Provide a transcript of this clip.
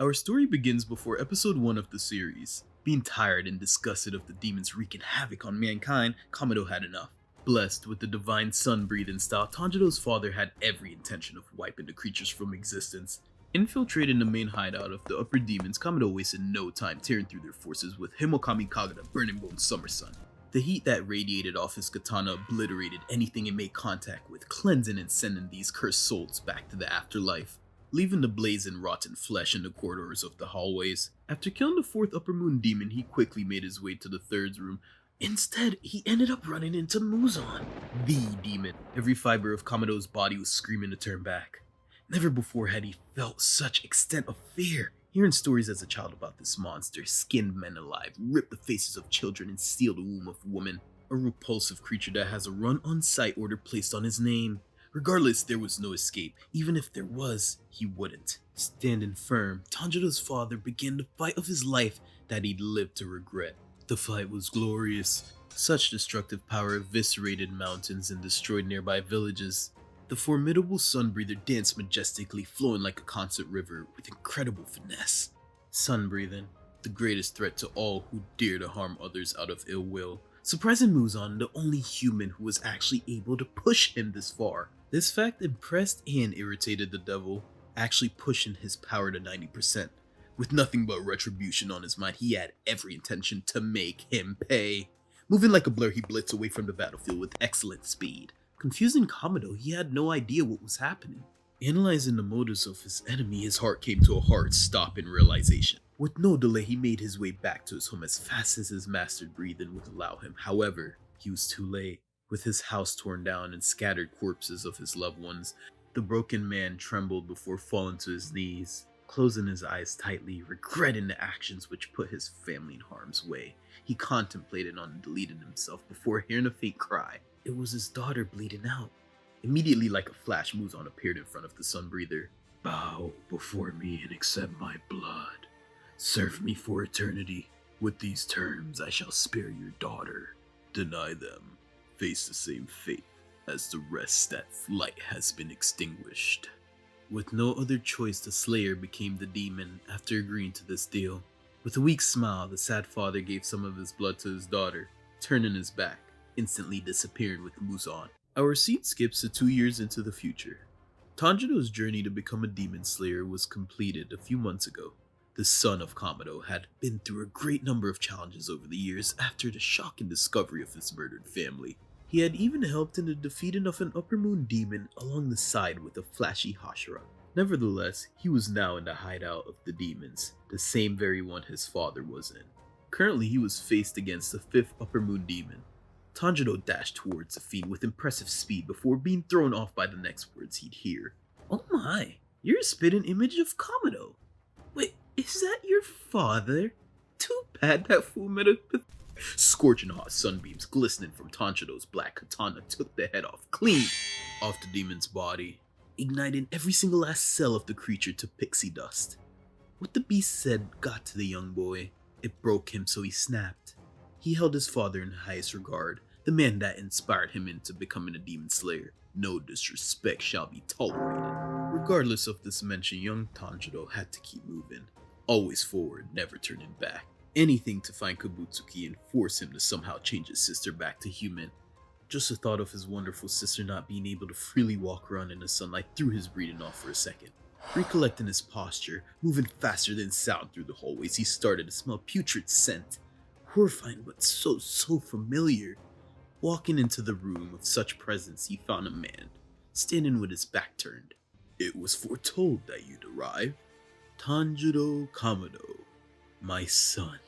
Our story begins before episode 1 of the series. Being tired and disgusted of the demons wreaking havoc on mankind, Kamado had enough. Blessed with the divine sun-breathing style, Tanjiro's father had every intention of wiping the creatures from existence. Infiltrating the main hideout of the upper demons, Kamado wasted no time tearing through their forces with Himokami Kagura Burning Bone Summer Sun. The heat that radiated off his katana obliterated anything it made contact with, cleansing and sending these cursed souls back to the afterlife, leaving the blazing rotten flesh in the corridors of the hallways. After killing the fourth upper moon demon, he quickly made his way to the third room. Instead, he ended up running into Muzan, the demon. Every fiber of Kamado's body was screaming to turn back. Never before had he felt such extent of fear. Hearing stories as a child about this monster, skinned men alive, rip the faces of children, and steal the womb of women. A repulsive creature that has a run-on-site order placed on his name. Regardless, there was no escape. Even if there was, he wouldn't. Standing firm, Tanjiro's father began the fight of his life that he'd lived to regret. The fight was glorious. Such destructive power eviscerated mountains and destroyed nearby villages. The formidable Sunbreather danced majestically, flowing like a concert river with incredible finesse. Sunbreathing, the greatest threat to all who dare to harm others out of ill will, surprising Muzan, the only human who was actually able to push him this far. This fact impressed and irritated the devil, actually pushing his power to 90%. With nothing but retribution on his mind, he had every intention to make him pay. Moving like a blur, he blitzed away from the battlefield with excellent speed. Confusing Kamado, he had no idea what was happening. Analyzing the motives of his enemy, his heart came to a hard stop in realization. With no delay, he made his way back to his home as fast as his mastered breathing would allow him. However, he was too late. With his house torn down and scattered corpses of his loved ones, the broken man trembled before falling to his knees. Closing his eyes tightly, regretting the actions which put his family in harm's way, he contemplated on deleting himself before hearing a faint cry. It was his daughter bleeding out. Immediately, like a flash, Muzan appeared in front of the Sunbreather. Bow before me and accept my blood. Serve me for eternity. With these terms, I shall spare your daughter. Deny them. Face the same fate as the rest that light has been extinguished. With no other choice, the Slayer became the demon after agreeing to this deal. With a weak smile, the sad father gave some of his blood to his daughter, turning his back, instantly disappearing with Muzan. Our scene skips to 2 years into the future. Tanjiro's journey to become a demon slayer was completed a few months ago. The son of Kamado had been through a great number of challenges over the years after the shocking discovery of his murdered family. He had even helped in the defeating of an upper moon demon along the side with a flashy Hashira. Nevertheless, he was now in the hideout of the demons, the same very one his father was in. Currently, he was faced against the fifth upper moon demon. Tanjiro dashed towards the fiend with impressive speed before being thrown off by the next words he'd hear. Oh my, you're a spitting image of Kamado. Wait, is that your father? Too bad that fool met a scorching hot sunbeams glistening from Tanjiro's black katana took the head off clean off the demon's body, igniting every single last cell of the creature to pixie dust. What the beast said got to the young boy. It broke him, so he snapped. He held his father in highest regard, the man that inspired him into becoming a demon slayer. No disrespect shall be tolerated. Regardless of this mention, young Tanjiro had to keep moving. Always forward, never turning back. Anything to find Kabutsuki and force him to somehow change his sister back to human. Just the thought of his wonderful sister not being able to freely walk around in the sunlight threw his breathing off for a second. Recollecting his posture, moving faster than sound through the hallways, he started to smell putrid scent. Horrifying but so familiar. Walking into the room of such presence, he found a man, standing with his back turned. It was foretold that you'd arrive. Tanjiro Kamado, my son.